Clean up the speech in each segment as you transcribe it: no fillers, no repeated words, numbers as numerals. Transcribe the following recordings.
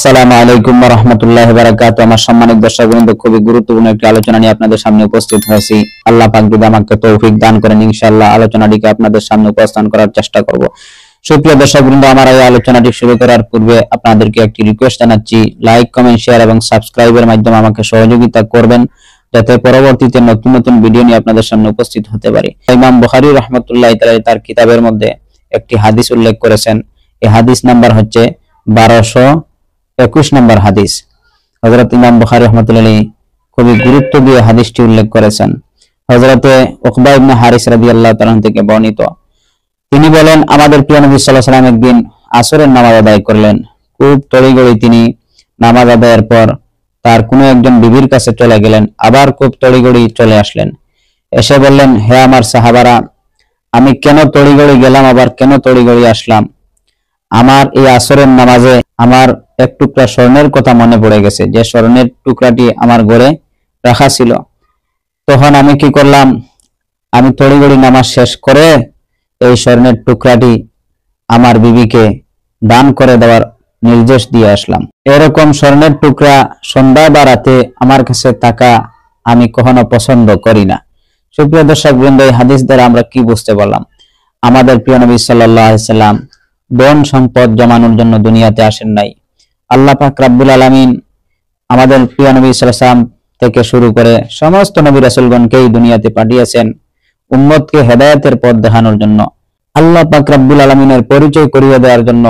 আসসালামু আলাইকুম ওয়া রাহমাতুল্লাহি ওয়া বারাকাতুহু। আমার সম্মানিত দর্শকবৃন্দ, খুবই গুরুত্বপূর্ণ একটি আলোচনা নিয়ে আপনাদের সামনে উপস্থিত হয়েছি। আল্লাহ পাক যদি আমাকে তৌফিক দান করেন, ইনশাআল্লাহ আলোচনাটিকে আপনাদের সামনে উপস্থাপন করার চেষ্টা করব। সুপ্রিয় দর্শকবৃন্দ, আমার এই আলোচনাটি শুরু করার পূর্বে আপনাদেরকে একটি রিকোয়েস্ট জানাচ্ছি, লাইক, কমেন্ট, শেয়ার এবং সাবস্ক্রাইবের মাধ্যমে আমাকে সহযোগিতা করবেন, যাতে পরবর্তীতে নতুন নতুন ভিডিও নিয়ে আপনাদের সামনে উপস্থিত হতে পারি। ইমাম বুখারী রাহমাতুল্লাহি তাআলা তার কিতাবের মধ্যে একটি হাদিস উল্লেখ করেছেন। এই হাদিস নাম্বার হচ্ছে 1221 নম্বর হাদিস। হযরত ইমাম বুখারী রাহমাতুল্লাহি আলাইহি খুবই গুরুত্ব দিয়ে হাদিসটি উল্লেখ করেছেন। হযরত উকবা ইবনে হারিস রাদিয়াল্লাহু তাআলা থেকে বর্ণিত, তিনি বলেন, আমাদের প্রিয় নবী সাল্লাল্লাহু আলাইহি ওয়াসাল্লাম একদিন আসরের নামাজ আদায় করলেন। খুব তড়িঘড়ি তিনি নামাজ আদায়ের পর তার কোনো একজন বিবির কাছে চলে গেলেন, আবার খুব তড়িঘড়ি চলে আসলেন। এসে বললেন, হে আমার সাহাবারা, আমি কেন তড়িঘড়ি গেলাম, আবার কেন তড়িঘড়ি আসলাম? আমার এই আসরের নামাজে আমার এক টুকরা স্বর্ণের কথা মনে পড়ে গেছে, যে স্বর্ণের টুকরাটি আমার ঘরে রাখা ছিল। তখন আমি কি করলাম, আমি তড়িঘড়ি নামাজ শেষ করে এই স্বর্ণের টুকরাটি আমার বিবিকে দান করে দেওয়ার নির্দেশ দিয়ে আসলাম। এরকম স্বর্ণের টুকরা সন্ধ্যা বা রাতে আমার কাছে থাকা আমি কখনো পছন্দ করি না। সুপ্রিয় দর্শক বৃন্দ, এই হাদিস দ্বারা আমরা কি বুঝতে পারলাম? আমাদের প্রিয় নবী সাল্লাল্লাহু আলাইহি ওয়াসাল্লাম ধন সম্পদ জমানোর জন্য দুনিয়াতে আসেন নাই। আল্লাহ পাক রব্বুল আলামিন আমাদের প্রিয় নবী সাল্লাল্লাহু আলাইহি ওয়াসাল্লাম থেকে শুরু করে সমস্ত নবী রাসূলগণকে এই দুনিয়াতে পাঠিয়েছেন উম্মতকে হেদায়েতের পথ দেখানোর জন্য। আল্লাহ পাক রব্বুল আলামিনের পরিচয় করিয়ে দেওয়ার জন্য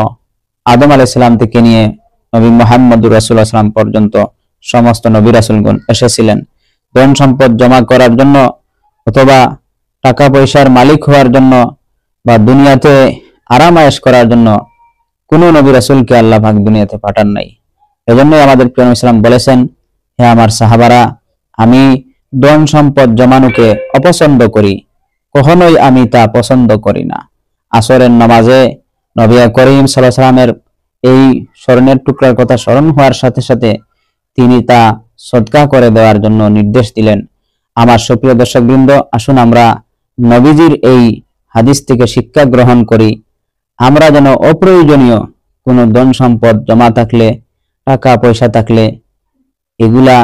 আদম আলাইহিস সালাম থেকে নিয়ে নবী মুহাম্মদুর রাসূলুল্লাহ সাল্লাল্লাহু আলাইহি ওয়াসাল্লাম পর্যন্ত সমস্ত নবী রাসূলগণ এসেছিলেন। ধন সম্পদ জমা করার জন্য, অথবা টাকা পয়সার মালিক হওয়ার জন্য, বা দুনিয়াতে আরাম আয়েশ করার জন্য কোন নবী রাসূলকে আল্লাহ পাক দুনিয়াতে পাঠান নাই। এজন্যই আমাদের প্রিয় নবী সাল্লাল্লাহু আলাইহি ওয়াসাল্লাম বলেছেন, হে আমার সাহাবারা, আমি ধন সম্পদ জমানোকে অপছন্দ করি, কখনোই আমি তা পছন্দ করি না। আসরের নামাজে নবী করিম সাল্লাল্লাহু আলাইহি ওয়াসাল্লামের এই স্বর্ণের টুকরার কথা স্মরণ হওয়ার সাথে সাথে তিনি তা সদকা করে দেওয়ার জন্য নির্দেশ দিলেন। আমার সুপ্রিয় দর্শকবৃন্দ, আসুন আমরা নবীজির এই হাদিস থেকে শিক্ষা গ্রহণ করি। আমরা যেন অপ্রয়োজনীয় কোনো ধন সম্পদ জমা থাকলে, টাকা পয়সা থাকলে, এগুলা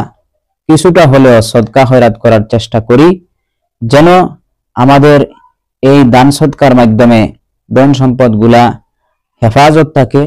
কিছুটা হলেও সদকা খয়রাত করার চেষ্টা করি, যেন আমাদের এই দান সদকার মাধ্যমে ধন সম্পদ গুলা হেফাজত থাকে।